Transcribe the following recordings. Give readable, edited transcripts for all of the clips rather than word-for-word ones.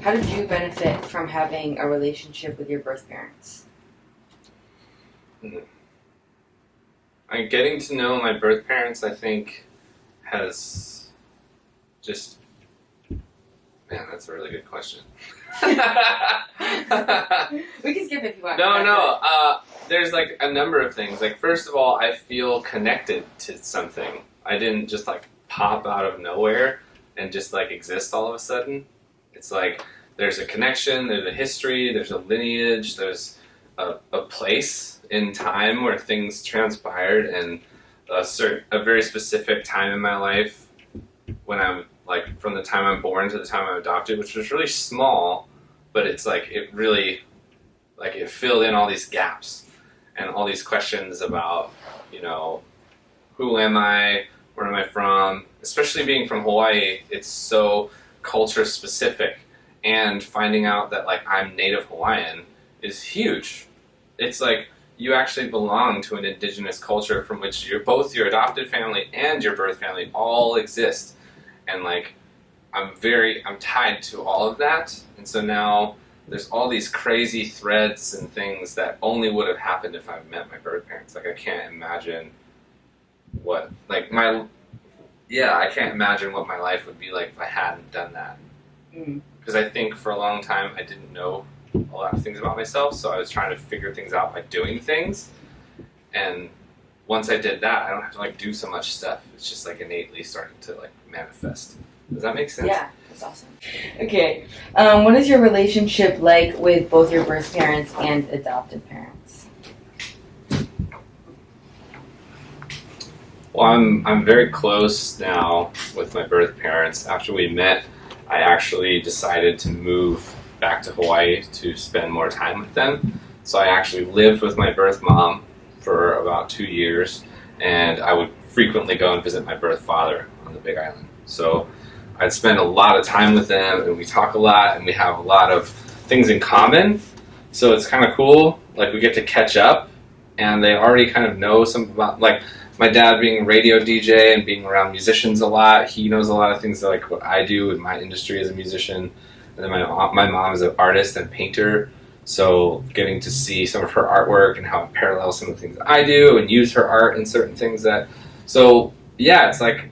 How did you benefit from having a relationship with your birth parents? Getting to know my birth parents, I think, has just... Man, that's a really good question. We can skip if you want. No. There's like a number of things. Like, first of all, I feel connected to something. I didn't just like pop out of nowhere and just like exist all of a sudden. It's like there's a connection, there's a history, there's a lineage, there's a place in time where things transpired, and a very specific time in my life when I'm like from the time I'm born to the time I'm adopted, which was really small, but it's like it really like it filled in all these gaps and all these questions about, you know, who am I, where am I from, especially being from Hawaii. It's so culture specific, and finding out that like I'm Native Hawaiian is huge. It's like you actually belong to an indigenous culture from which both your adopted family and your birth family all exist. And like, I'm tied to all of that. And so now there's all these crazy threads and things that only would have happened if I met my birth parents. Like, I can't imagine what my life would be like if I hadn't done that. Because I think for a long time I didn't know a lot of things about myself, so I was trying to figure things out by doing things. And once I did that, I don't have to like do so much stuff. It's just like innately starting to like manifest. Does that make sense? Yeah, that's awesome. Okay, what is your relationship like with both your birth parents and adoptive parents? Well, I'm very close now with my birth parents. After we met, I actually decided to move back to Hawaii to spend more time with them. So I actually lived with my birth mom for about 2 years, and I would frequently go and visit my birth father on the Big Island. So I'd spend a lot of time with them, and we talk a lot, and we have a lot of things in common. So it's kind of cool. Like, we get to catch up, and they already kind of know some about, like, my dad being a radio DJ and being around musicians a lot. He knows a lot of things like what I do in my industry as a musician. And then my mom is an artist and painter, so getting to see some of her artwork and how it parallels some of the things that I do and use her art in certain things that... So, yeah, it's like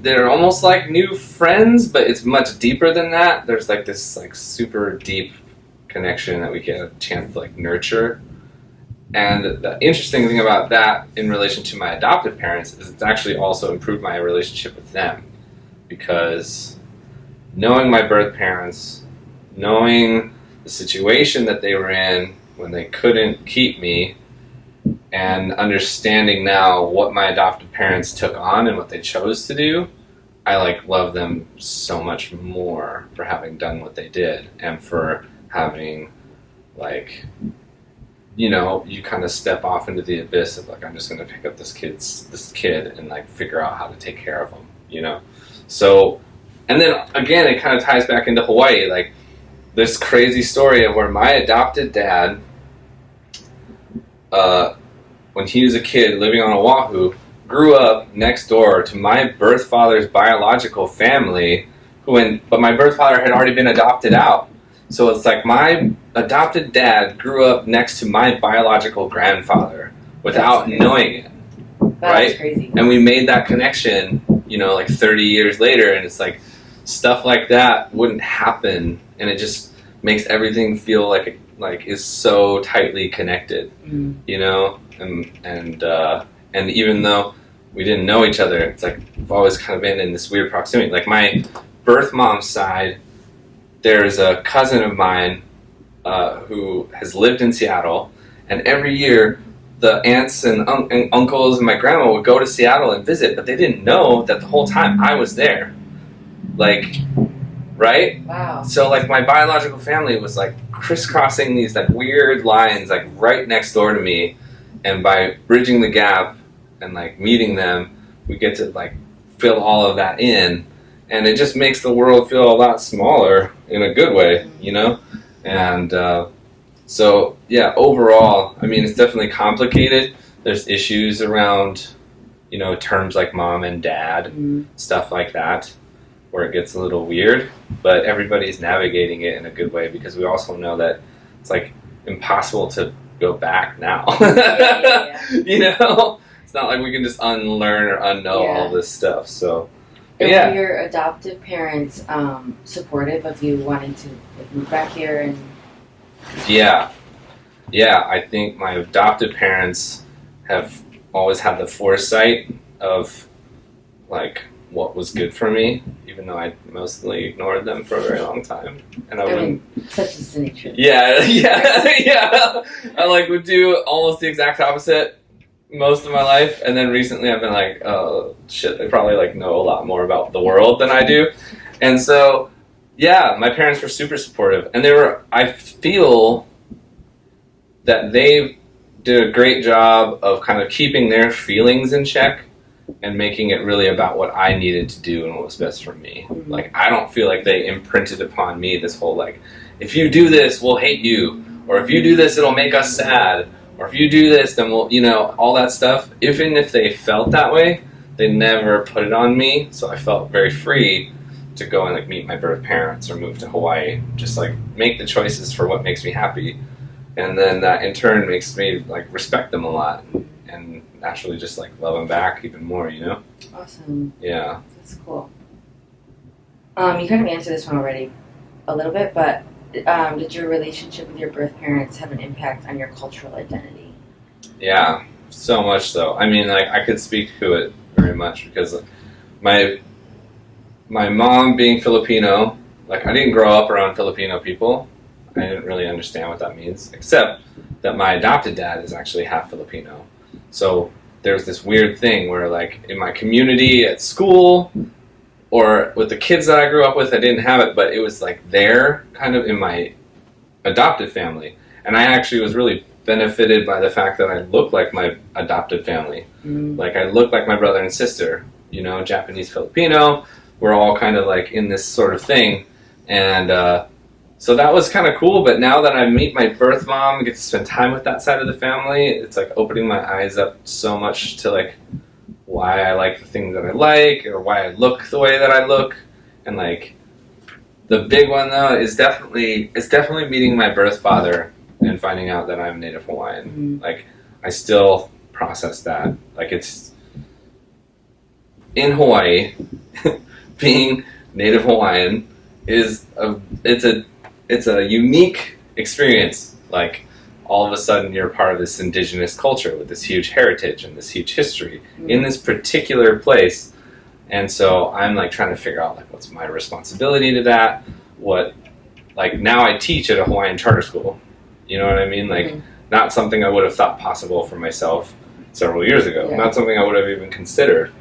they're almost like new friends, but it's much deeper than that. There's like this like super deep connection that we get a chance to like nurture. And the interesting thing about that in relation to my adoptive parents is it's actually also improved my relationship with them, because knowing my birth parents, knowing the situation that they were in when they couldn't keep me, and understanding now what my adoptive parents took on and what they chose to do, I like love them so much more for having done what they did, and for having like, you know, you kind of step off into the abyss of like, I'm just going to pick up this kid and like figure out how to take care of him, you know? So, and then again, it kind of ties back into Hawaii, like this crazy story of where my adopted dad, when he was a kid living on Oahu, grew up next door to my birth father's biological family, but my birth father had already been adopted out. So it's like my adopted dad grew up next to my biological grandfather without knowing it. That's right? Crazy. And we made that connection, you know, like 30 years later, and it's like stuff like that wouldn't happen, and it just makes everything feel like is so tightly connected, you know? And even though we didn't know each other, it's like we've always kind of been in this weird proximity. Like my birth mom's side, there's a cousin of mine who has lived in Seattle, and every year the aunts and uncles and my grandma would go to Seattle and visit, but they didn't know that the whole time I was there. Like, right? Wow. So like my biological family was like crisscrossing these like weird lines like right next door to me, and by bridging the gap and like meeting them, we get to like fill all of that in, and it just makes the world feel a lot smaller in a good way, you know? And so yeah, overall, I mean, it's definitely complicated. There's issues around, you know, terms like mom and dad, stuff like that. where it gets a little weird, but everybody's navigating it in a good way because we also know that it's like impossible to go back now. You know, it's not like we can just unlearn or unknow all this stuff. So, and were your adoptive parents supportive of you wanting to like, move back here? And yeah, I think my adoptive parents have always had the foresight of like what was good for me, even though I mostly ignored them for a very long time. And I wouldn't. Such is the nature. Yeah. I like would do almost the exact opposite most of my life, and then recently I've been like, oh shit, they probably like know a lot more about the world than I do, and so yeah, my parents were super supportive, and I feel that they did a great job of kind of keeping their feelings in check and making it really about what I needed to do and what was best for me. Mm-hmm. Like, I don't feel like they imprinted upon me this whole, like, if you do this, we'll hate you, or if you do this, it'll make us sad, or if you do this, then we'll, you know, all that stuff. Even if they felt that way, they never put it on me, so I felt very free to go and, like, meet my birth parents or move to Hawaii, just, like, make the choices for what makes me happy, and then that, in turn, makes me, like, respect them a lot, and naturally just like love them back even more, you know? Awesome. Yeah. That's cool. You kind of answered this one already a little bit, but did your relationship with your birth parents have an impact on your cultural identity? Yeah, so much so. I mean, like, I could speak to it very much because my mom being Filipino, like, I didn't grow up around Filipino people. I didn't really understand what that means, except that my adopted dad is actually half Filipino. So there's this weird thing where, like, in my community, at school, or with the kids that I grew up with, I didn't have it, but it was, like, there, kind of in my adopted family. And I actually was really benefited by the fact that I look like my adopted family. Like, I look like my brother and sister, you know, Japanese Filipino. We're all kind of, like, in this sort of thing. And, so that was kind of cool, but now that I meet my birth mom and get to spend time with that side of the family, it's like opening my eyes up so much to like why I like the things that I like or why I look the way that I look. And like the big one though is definitely meeting my birth father and finding out that I'm Native Hawaiian. Mm-hmm. Like I still process that. Like it's in Hawaii, being Native Hawaiian it's a unique experience. Like, all of a sudden you're part of this indigenous culture with this huge heritage and this huge history in this particular place. And so I'm, like, trying to figure out, like, what's my responsibility to that? What, like, now I teach at a Hawaiian charter school. You know what I mean? Like, not something I would have thought possible for myself several years ago. Yeah. Not something I would have even considered.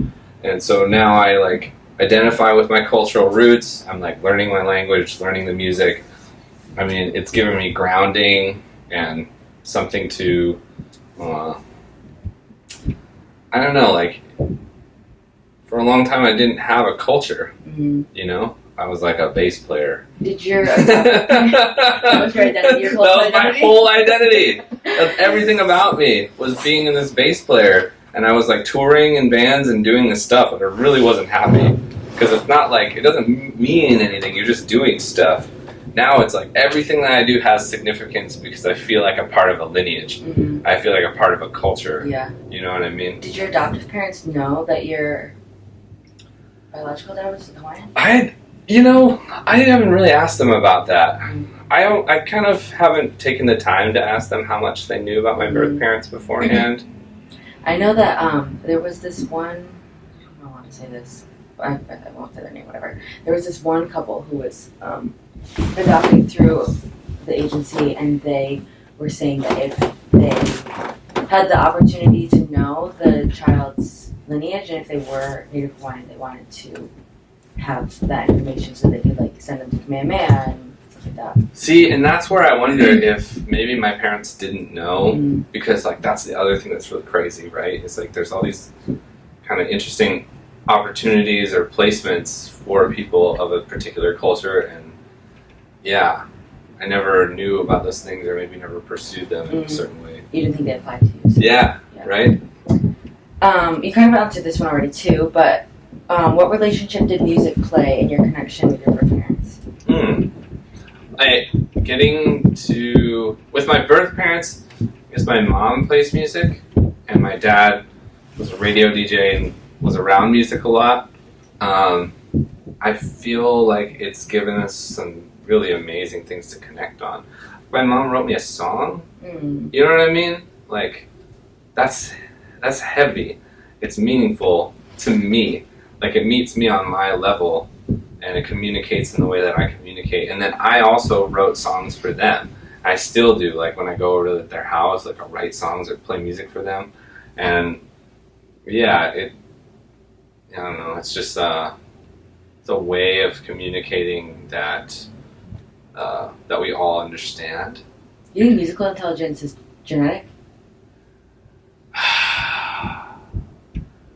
And so now I, like, identify with my cultural roots. I'm, like, learning my language, learning the music. I mean, it's given me grounding and something to, I don't know, like, for a long time I didn't have a culture, you know? I was like a bass player. Did your that was your identity, your that was my whole identity. Everything about me was being in this bass player, and I was like touring in bands and doing this stuff, but I really wasn't happy. Because it's not like, it doesn't mean anything, you're just doing stuff. Now it's like everything that I do has significance because I feel like I'm part of a lineage. I feel like I'm part of a culture. Yeah. You know what I mean? Did your adoptive parents know that your biological dad was Hawaiian? I haven't really asked them about that. I kind of haven't taken the time to ask them how much they knew about my birth parents beforehand. I know that there was this one, I don't want to say this, I won't say their name, whatever. There was this one couple who was adopting through the agency, and they were saying that if they had the opportunity to know the child's lineage, and if they were Native Hawaiian, they wanted to have that information so they could like send them to Kamehameha and stuff like that. See, and that's where I wonder if maybe my parents didn't know, because like that's the other thing that's really crazy, right? It's like there's all these kind of interesting opportunities or placements for people of a particular culture, and yeah, I never knew about those things or maybe never pursued them in a certain way. You didn't think they applied to you? So Yeah, right? You kind of answered this one already too, but What relationship did music play in your connection with your birth parents? With my birth parents, because my mom plays music, and my dad was a radio DJ and was around music a lot. I feel like it's given us some really amazing things to connect on. My mom wrote me a song. You know what I mean? Like, that's heavy. It's meaningful to me. Like, it meets me on my level, and it communicates in the way that I communicate. And then I also wrote songs for them. I still do. Like, when I go over to their house, like, I'll write songs or play music for them. And yeah, I don't know. It's just it's a way of communicating that that we all understand. You think musical intelligence is genetic?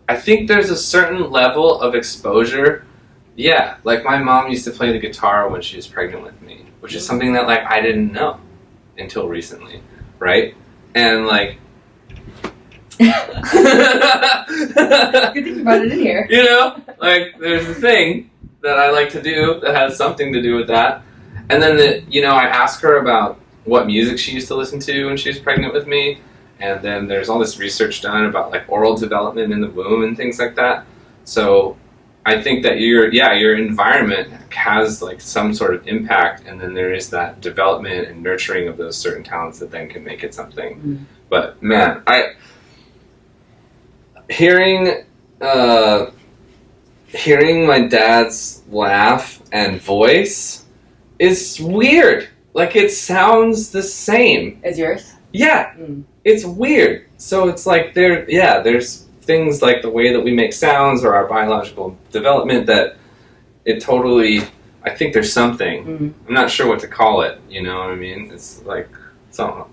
I think there's a certain level of exposure. Yeah, like my mom used to play the guitar when she was pregnant with me, which is something that like I didn't know until recently, right? And like Good thing you brought it in here. You know, like there's a thing that I like to do that has something to do with that. And then I ask her about what music she used to listen to when she was pregnant with me. And then there's all this research done about like oral development in the womb and things like that. So I think that your environment has like some sort of impact, and then there is that development and nurturing of those certain talents that then can make it something. But man, hearing my dad's laugh and voice is weird. Like it sounds the same as yours. Yeah, it's weird. So it's like there's things like the way that we make sounds or our biological development that it totally. I think there's something. I'm not sure what to call it. You know what I mean? It's like something.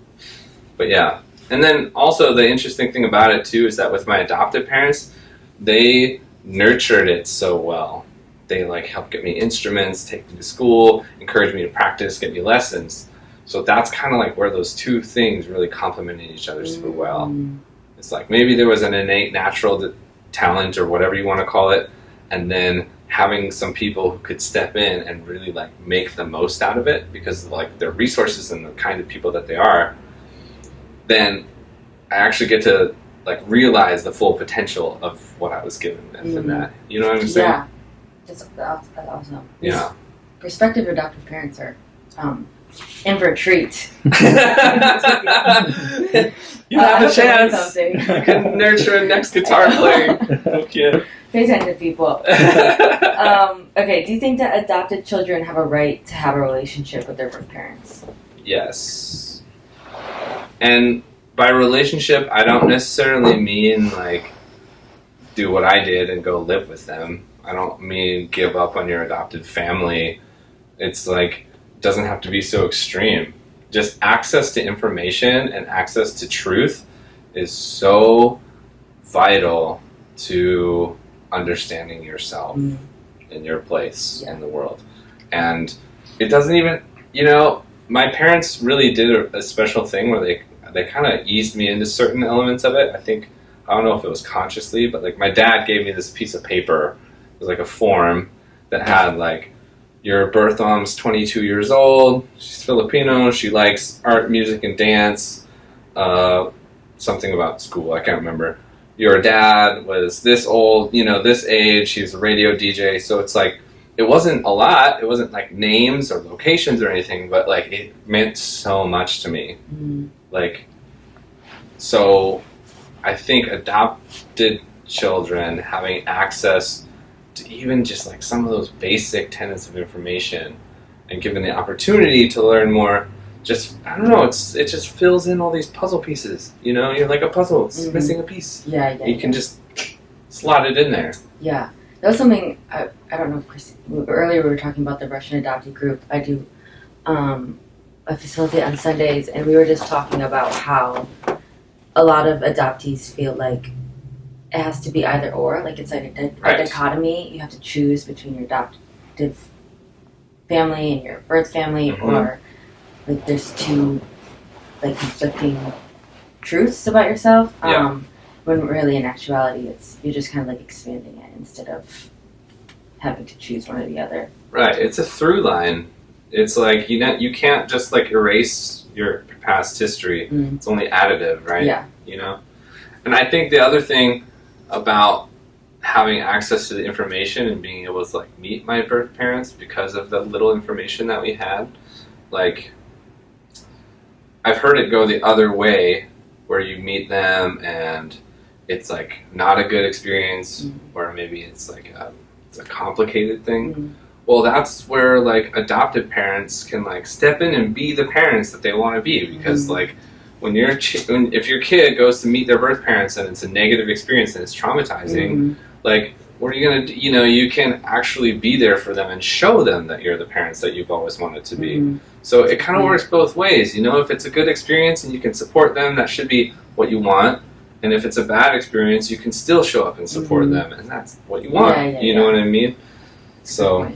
But yeah. And then also the interesting thing about it too is that with my adoptive parents, they nurtured it so well. They like helped get me instruments, take me to school, encourage me to practice, get me lessons. So that's kind of like where those two things really complemented each other super well. It's like maybe there was an innate natural talent or whatever you want to call it, and then having some people who could step in and really like make the most out of it because like their resources and the kind of people that they are, then I actually get to like realize the full potential of what I was given from that. You know what I'm saying? Yeah, that's awesome. Yeah. Prospective adoptive parents are in for a treat. You have a chance. You can nurture a next guitar playing kid. Pay attention, people. Okay, do you think that adopted children have a right to have a relationship with their birth parents? Yes. And by relationship, I don't necessarily mean like do what I did and go live with them. I don't mean give up on your adopted family. It's like doesn't have to be so extreme. Just access to information and access to truth is so vital to understanding yourself and your place in the world. And it doesn't even, my parents really did a special thing where they kind of eased me into certain elements of it. I don't know if it was consciously, but like my dad gave me this piece of paper. It was like a form that had like, your birth mom's 22 years old, she's Filipino, she likes art, music, and dance, something about school, I can't remember. Your dad was this old, this age, he's a radio DJ, so it's like, it wasn't a lot, it wasn't like names or locations or anything, but like it meant so much to me. Like, so I think adopted children having access to even just like some of those basic tenets of information and given the opportunity to learn more, just, I don't know, it just fills in all these puzzle pieces, you're like a puzzle, it's missing a piece. You can just slot it in there. Yeah, that was something, I don't know, Chris, earlier we were talking about the Russian adoptee group. I do a facility on Sundays, and we were just talking about how a lot of adoptees feel like it has to be either or, like it's like a dichotomy. You have to choose between your adoptive family and your birth family, or like there's two like conflicting truths about yourself. when really in actuality you're just kind of like expanding it instead of having to choose one or the other. Right. It's a through line. It's like, you can't just like erase your past history. It's only additive, right? Yeah. You know? And I think the other thing about having access to the information and being able to like meet my birth parents because of the little information that we had, like I've heard it go the other way where you meet them and it's like not a good experience, or maybe it's like it's a complicated thing. Well, that's where like adoptive parents can like step in and be the parents that they want to be, because like when if your kid goes to meet their birth parents and it's a negative experience and it's traumatizing, like what are you gonna do? You know, you can actually be there for them and show them that you're the parents that you've always wanted to be. So it kind of works both ways. You know, if it's a good experience and you can support them, that should be what you want. And if it's a bad experience, you can still show up and support them, and that's what you want. You know what I mean? So, I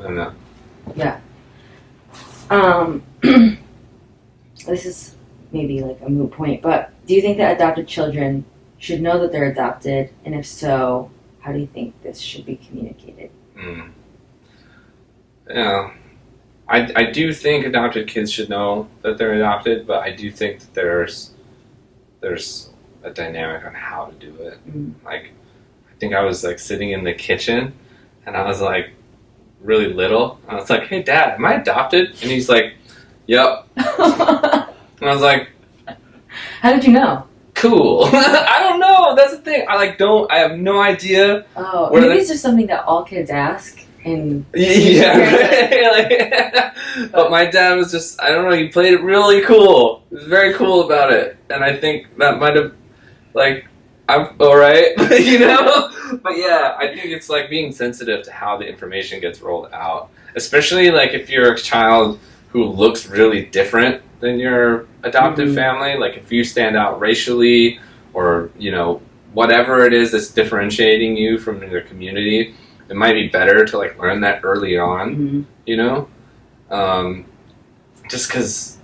don't know. Yeah. This is maybe like a moot point, but do you think that adopted children should know that they're adopted? And if so, how do you think this should be communicated? Yeah. I do think adopted kids should know that they're adopted, but I do think that there's a dynamic on how to do it. Like, I think I was like sitting in the kitchen and I was like really little. I was like, "Hey Dad, am I adopted?" And he's like, "Yep." And I was like, how did you know? Cool. I don't know. That's the thing. I have no idea. Oh, maybe it's just something that all kids ask. Yeah. But my dad was just, I don't know, he played it really cool. He was very cool about it. And I think that might have, like, I'm alright, you know? But yeah, I think it's like being sensitive to how the information gets rolled out. Especially like if you're a child who looks really different than your adoptive family. Like if you stand out racially or, you know, whatever it is that's differentiating you from your community, it might be better to like learn that early on, you know, just because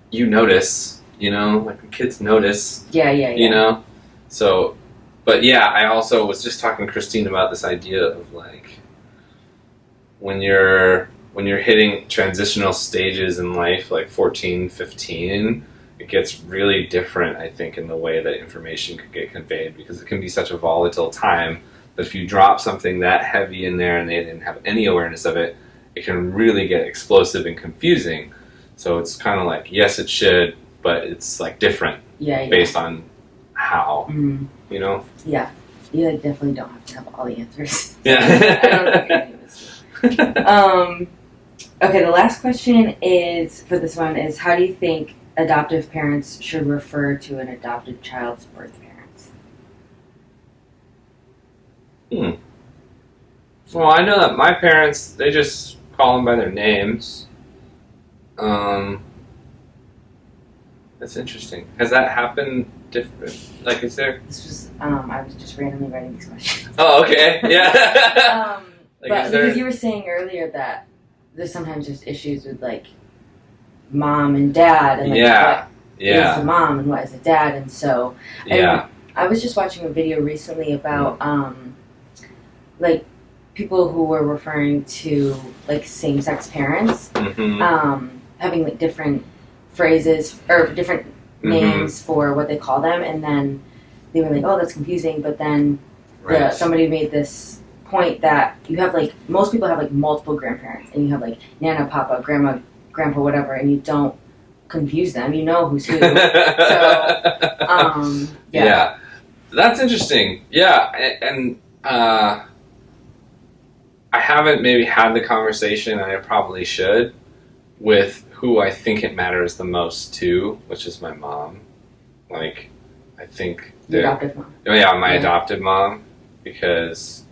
you notice, you know, like the kids notice, you know, so, but yeah, I also was just talking to Christine about this idea of like, when you're hitting transitional stages in life, like 14, 15, it gets really different, I think, in the way that information could get conveyed, because it can be such a volatile time. But if you drop something that heavy in there and they didn't have any awareness of it, it can really get explosive and confusing. So it's kind of like, yes, it should, but it's like different based on how, you know? Yeah. You like, definitely don't have to have all the answers. Yeah. I don't think any of us do. Okay, the last question is, for this one, is how do you think adoptive parents should refer to an adopted child's birth parents? Well, I know that my parents, they just call them by their names. That's interesting. Has that happened different? Like, is there... This was, I was just randomly writing these questions. Oh, okay. Yeah. But because you were saying earlier that sometimes there's issues with, like, mom and dad, and, like, what is a mom and what is a dad, and so... And I was just watching a video recently about, like, people who were referring to, like, same-sex parents, having, like, different phrases, or different names for what they call them, and then they were like, oh, that's confusing, but then somebody made this point that you have, like, most people have, like, multiple grandparents, and you have, like, Nana, Papa, Grandma, Grandpa, whatever, and you don't confuse them, you know who's who. So, yeah. That's interesting. Yeah, and I haven't maybe had the conversation, and I probably should, with who I think it matters the most to, which is my mom. Like, I think... The adoptive mom. Oh, yeah, my adoptive mom, because,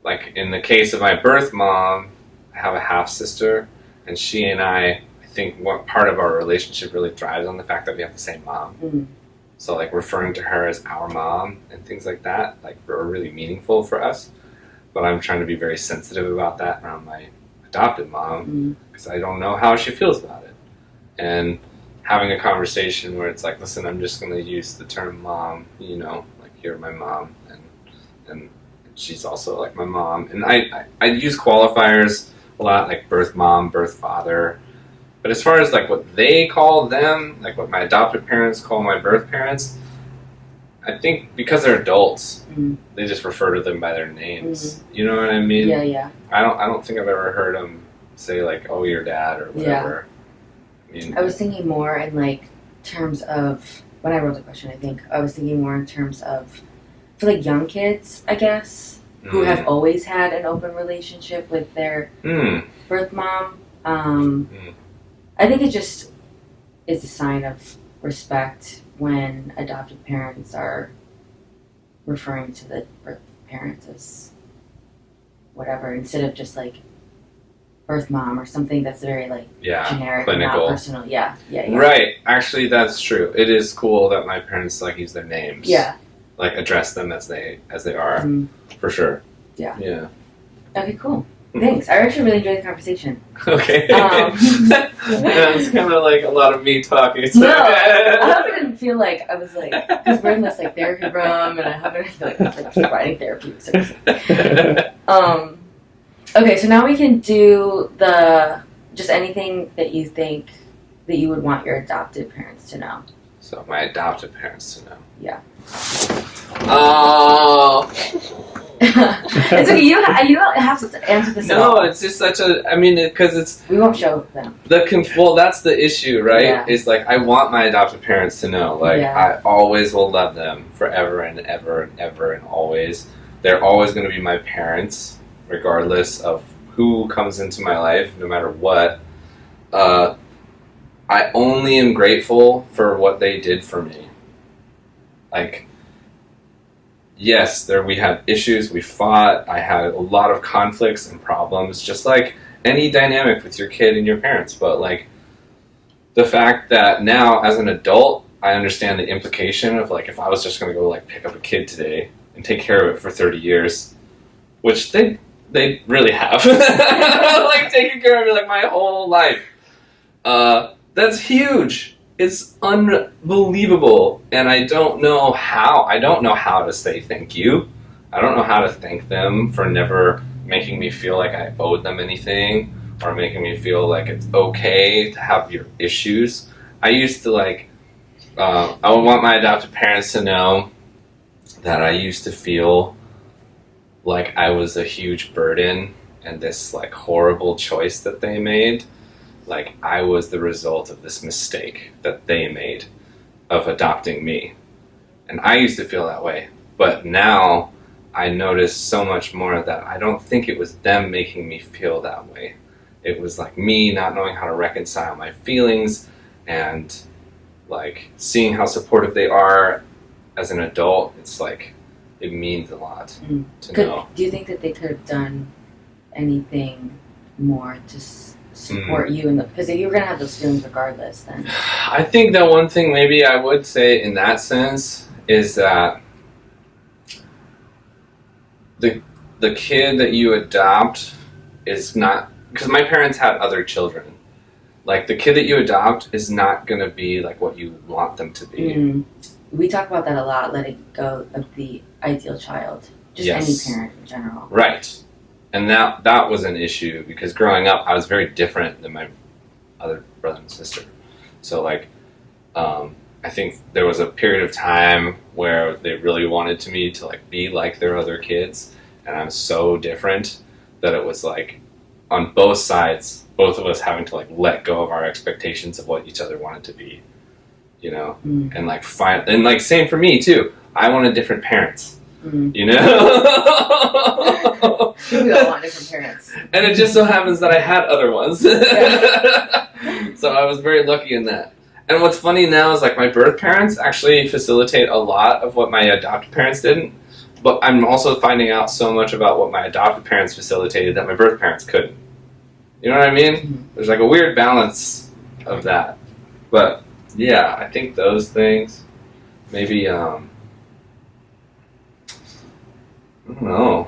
like, in the case of my birth mom, I have a half-sister, and she and I think what part of our relationship really thrives on the fact that we have the same mom. So, like, referring to her as our mom and things like that, like, are really meaningful for us. But I'm trying to be very sensitive about that around my adopted mom, because I don't know how she feels about it. And having a conversation where it's like, listen, I'm just going to use the term mom, you know, like you're my mom, and she's also like my mom. And I use qualifiers a lot, like birth mom, birth father. But as far as like what they call them, like what my adoptive parents call my birth parents, I think because they're adults, they just refer to them by their names. You know what I mean? Yeah. I don't think I've ever heard them say like, "Oh, your dad" or whatever. I was thinking more in like terms of when I wrote the question. I think I was thinking more in terms of for like young kids, I guess, who have always had an open relationship with their birth mom. I think it just is a sign of respect when adoptive parents are referring to the birth parents as whatever, instead of just like birth mom or something that's very like generic, clinical, and not personal. Yeah. Right. Actually, that's true. It is cool that my parents like use their names. Yeah. Like address them as they are, for sure. Yeah. Okay, cool. Thanks. I actually really enjoyed the conversation. Okay. It's kind of like a lot of me talking. So. No, I hope it didn't feel like I was like, because we're in this like therapy room, and I hope it didn't feel like I was like providing therapy services. Okay, so now we can do just anything that you think that you would want your adoptive parents to know. So my adoptive parents to know. Yeah. Oh. It's okay. You don't have to answer this. No, it's just such a. I mean, because it's. We won't show them. Well, that's the issue, right? Yeah. Is like I want my adoptive parents to know, like I always will love them forever and ever and ever and always. They're always going to be my parents, regardless of who comes into my life, no matter what. I only am grateful for what they did for me. Like. Yes, we had issues, we fought, I had a lot of conflicts and problems, just like any dynamic with your kid and your parents. But like the fact that now as an adult, I understand the implication of like if I was just going to go like pick up a kid today and take care of it for 30 years, which they really have, like taking care of me like my whole life. That's huge. It's unbelievable, and I don't know how to say thank you. I don't know how to thank them for never making me feel like I owed them anything, or making me feel like it's okay to have your issues. I used to I would want my adoptive parents to know that I used to feel like I was a huge burden and this like horrible choice that they made. Like I was the result of this mistake that they made of adopting me. And I used to feel that way. But now I notice so much more that I don't think it was them making me feel that way. It was like me not knowing how to reconcile my feelings and like seeing how supportive they are as an adult. It's like, it means a lot to know. Do you think that they could have done anything more to support you because you're going to have those feelings regardless then? I think that one thing maybe I would say in that sense is that the kid that you adopt is not, because my parents had other children, like the kid that you adopt is not going to be like what you want them to be. We talk about that a lot, letting go of the ideal child, just any parent in general. Right. And that was an issue because growing up, I was very different than my other brother and sister. So, like, I think there was a period of time where they really wanted me to, like, be like their other kids. And I'm so different that it was, like, on both sides, both of us having to, like, let go of our expectations of what each other wanted to be, you know? And, like, same for me, too. I wanted different parents. You know? We all want different parents. And it just so happens that I had other ones. So I was very lucky in that. And what's funny now is like my birth parents actually facilitate a lot of what my adopted parents didn't. But I'm also finding out so much about what my adopted parents facilitated that my birth parents couldn't. You know what I mean? There's like a weird balance of that. But yeah, I think those things. Maybe, I don't know.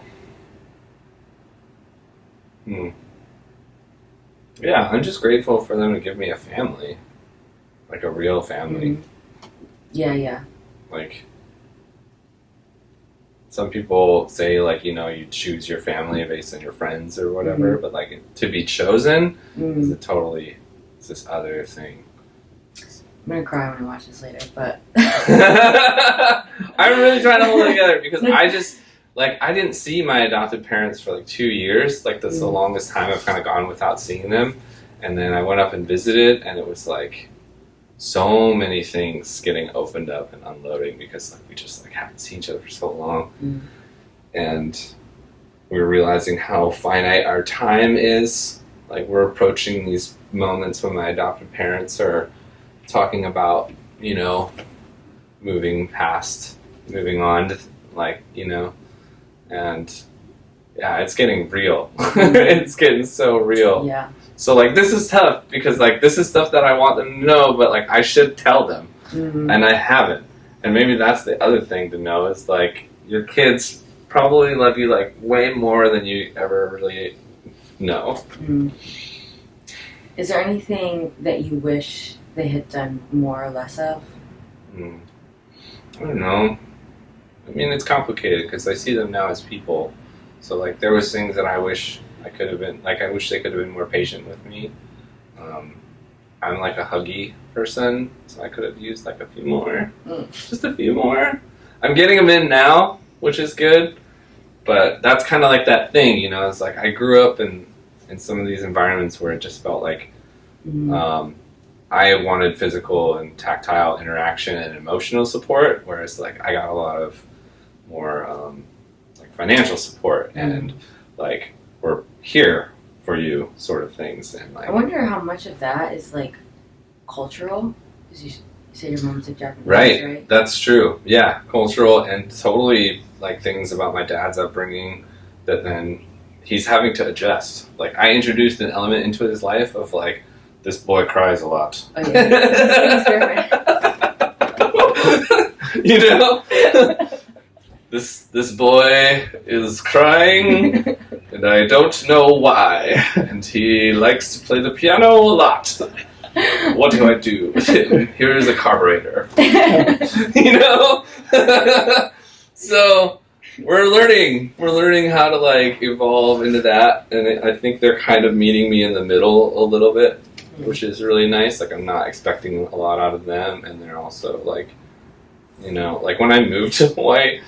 Yeah, I'm just grateful for them to give me a family. like a real family. Yeah. Like, some people say, like, you know, you choose your family based on your friends or whatever, but like to be chosen is it's this other thing. I'm gonna cry when I watch this later, but I'm really trying to hold it together because I just like I didn't see my adopted parents for like 2 years. Like that's the longest time I've kind of gone without seeing them, and then I went up and visited, and it was like so many things getting opened up and unloading because like we just like haven't seen each other for so long, and we were realizing how finite our time is. Like we're approaching these moments when my adopted parents are talking about, you know, moving on to like, you know, and yeah, it's getting real. It's getting so real. Yeah. So like this is tough because like this is stuff that I want them to know, but like I should tell them, and I haven't. And maybe that's the other thing to know is like your kids probably love you like way more than you ever really know. Is there anything that you wish they had done more or less of? I don't know. I mean, it's complicated because I see them now as people. So like there was things that I wish I could have been, like I wish they could have been more patient with me. I'm like a huggy person, so I could have used like a few more. Just a few more. I'm getting them in now, which is good. But that's kind of like that thing, you know, it's like I grew up in some of these environments where it just felt like I wanted physical and tactile interaction and emotional support, whereas like I got a lot of more like financial support and like we're here for you sort of things. And like I wonder how much of that is like cultural, because you said your mom's like Japanese, right? That's true. Yeah, cultural and totally like things about my dad's upbringing that then he's having to adjust. Like I introduced an element into his life of like, this boy cries a lot. Oh, yeah. You know? This boy is crying and I don't know why. And he likes to play the piano a lot. What do I do with him? Here is a carburetor. You know? So we're learning how to like evolve into that, and I think they're kind of meeting me in the middle a little bit, which is really nice. Like I'm not expecting a lot out of them, and they're also like, you know, like when I moved to Hawaii,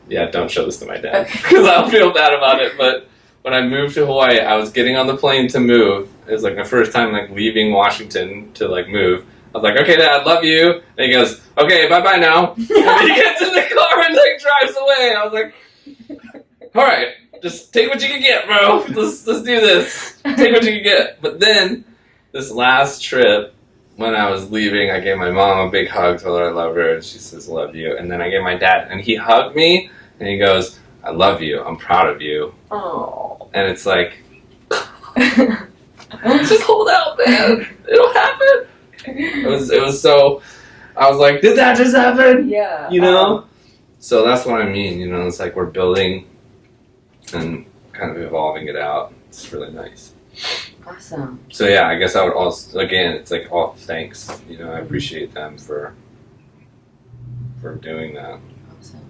yeah, don't show this to my dad because I'll feel bad about it. But when I moved to Hawaii, I was getting on the plane to move. It was like my first time like leaving Washington to like move. I was like, okay, Dad, love you. And he goes, okay, bye-bye now. And then he gets in the car and like drives away. I was like, all right, just take what you can get, bro. Let's do this. Take what you can get. But then this last trip, when I was leaving, I gave my mom a big hug, told her I love her, and she says, love you. And then I gave my dad, and he hugged me, and he goes, I love you. I'm proud of you. Oh. And it's like, just hold out, man. It'll happen. It was so, I was like, did that just happen? Yeah. You know? So that's what I mean, you know, it's like we're building and kind of evolving it out. It's really nice. Awesome. So yeah, I guess I would also, again, it's like all thanks. You know, I appreciate them for doing that. Awesome.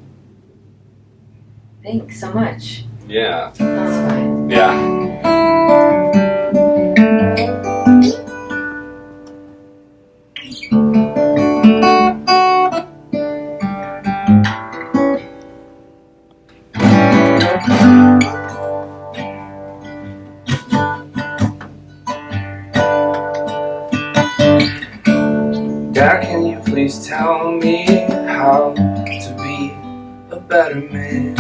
Thanks so much. Yeah. That's fine. Yeah. Dad, can you please tell me how to be a better man?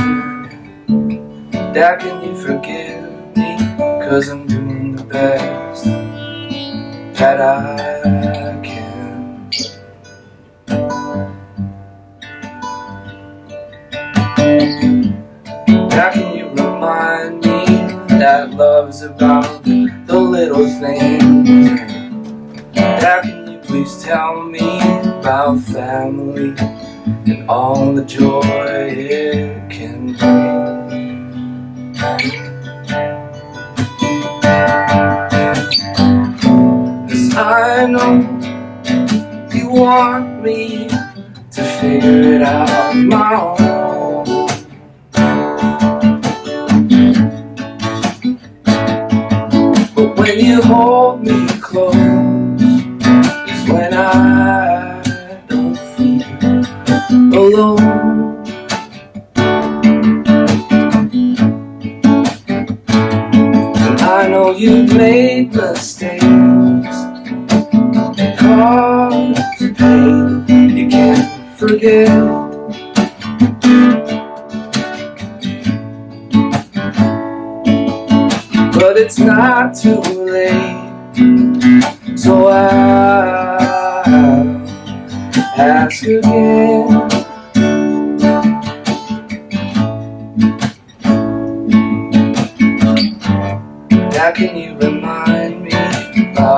Dad, can you forgive me? 'Cause I'm doing the best that I can. Dad, can you remind me that love's about the little things? Dad, can you please tell me about family and all the joy it can bring? 'Cause I know But when you hold me close is when I don't feel alone. And I know you've made mistakes that cause pain you can't forget. But it's not too late, so I'll ask again. Now can you remind me of